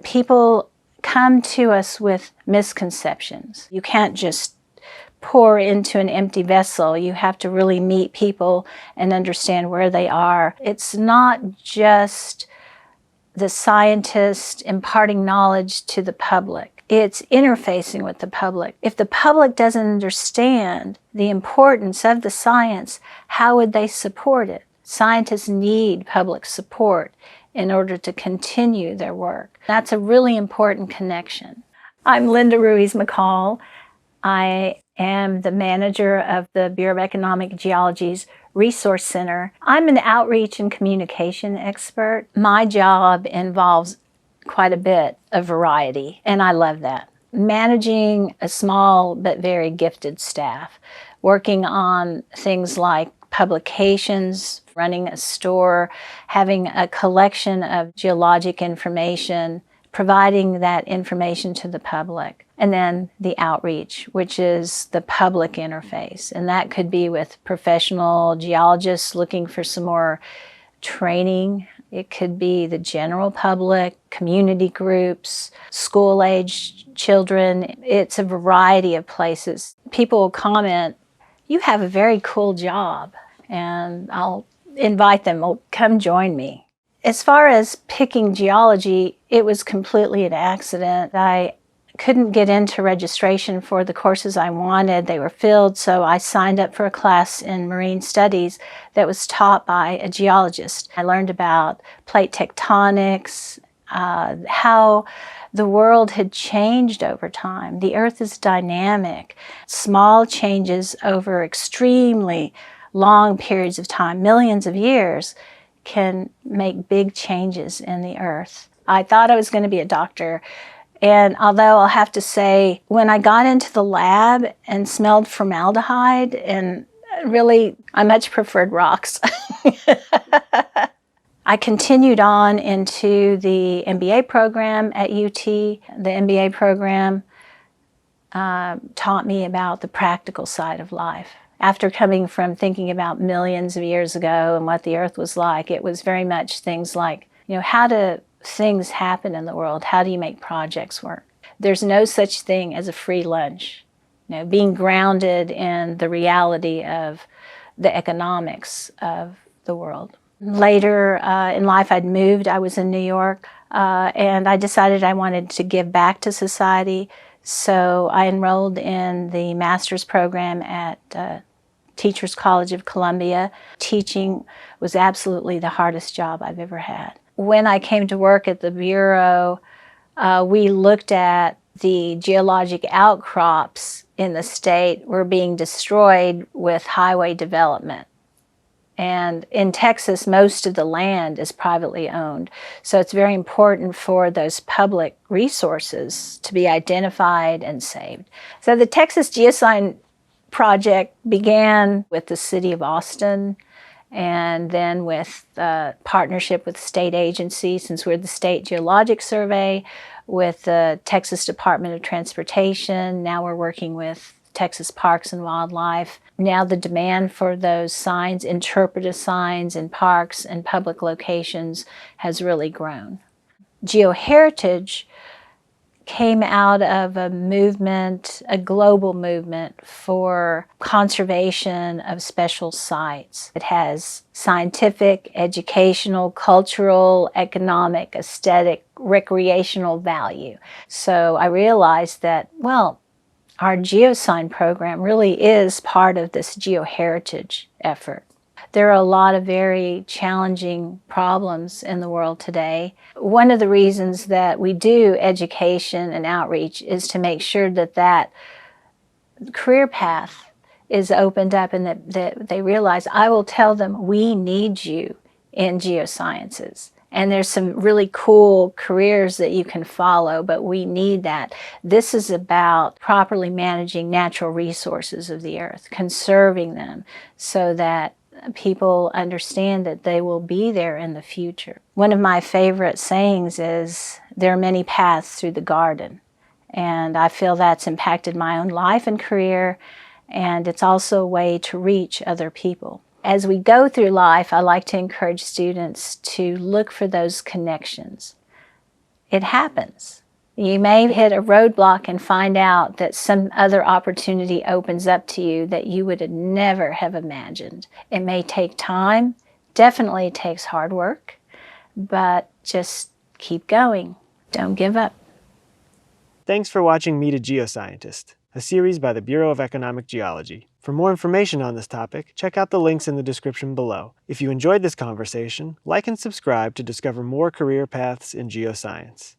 People come to us with misconceptions. You can't just pour into an empty vessel. You have to really meet people and understand where they are. It's not just the scientist imparting knowledge to the public. It's interfacing with the public. If the public doesn't understand the importance of the science, how would they support it? Scientists need public support in order to continue their work. That's a really important connection. I'm Linda Ruiz McCall. I am the manager of the Bureau of Economic Geology's Resource Center. I'm an outreach and communication expert. My job involves quite a bit of variety, and I love that. Managing a small but very gifted staff, working on things like publications, running a store, having a collection of geologic information, providing that information to the public, and then the outreach, which is the public interface. And that could be with professional geologists looking for some more training. It could be the general public, community groups, school-aged children. It's a variety of places. People will comment, "You have a very cool job," and I'll invite them, "Well, come join me." As far as picking geology, it was completely an accident. I couldn't get into registration for the courses I wanted. They were filled, so I signed up for a class in marine studies that was taught by a geologist. I learned about plate tectonics, how the world had changed over time. The Earth is dynamic. Small changes over extremely long periods of time, millions of years, can make big changes in the Earth. I thought I was going to be a doctor, and although I'll have to say, when I got into the lab and smelled formaldehyde, and really, I much preferred rocks. I continued on into the MBA program at UT. The MBA program taught me about the practical side of life. After coming from thinking about millions of years ago and what the Earth was like, it was very much things like, how do things happen in the world? How do you make projects work? There's no such thing as a free lunch. Being grounded in the reality of the economics of the world. Later in life, I'd moved. I was in New York, and I decided I wanted to give back to society. So I enrolled in the master's program at Teachers College of Columbia. Teaching was absolutely the hardest job I've ever had. When I came to work at the Bureau, we looked at the geologic outcrops in the state were being destroyed with highway development. And in Texas, most of the land is privately owned. So it's very important for those public resources to be identified and saved. So the Texas Geoscience project began with the city of Austin, and then with partnership with state agencies, since we're the State Geologic Survey, with the Texas Department of Transportation. Now we're working with Texas Parks and Wildlife. Now the demand for those signs, interpretive signs in parks and public locations, has really grown. Geoheritage came out of a movement, a global movement for conservation of special sites. It has scientific, educational, cultural, economic, aesthetic, recreational value. So I realized that, our Geoscience program really is part of this geoheritage effort. There are a lot of very challenging problems in the world today. One of the reasons that we do education and outreach is to make sure that that career path is opened up and that they realize, I will tell them, we need you in geosciences. And there's some really cool careers that you can follow, but we need that. This is about properly managing natural resources of the Earth, conserving them so that people understand that they will be there in the future. One of my favorite sayings is, there are many paths through the garden. And I feel that's impacted my own life and career, and it's also a way to reach other people. As we go through life, I like to encourage students to look for those connections It happens. You may hit a roadblock and find out that some other opportunity opens up to you that you would never have imagined. It may take time, definitely takes hard work, but just keep going. Don't give up. Thanks for watching Meet a Geoscientist, a series by the Bureau of Economic Geology. For more information on this topic, check out the links in the description below. If you enjoyed this conversation, like and subscribe to discover more career paths in geoscience.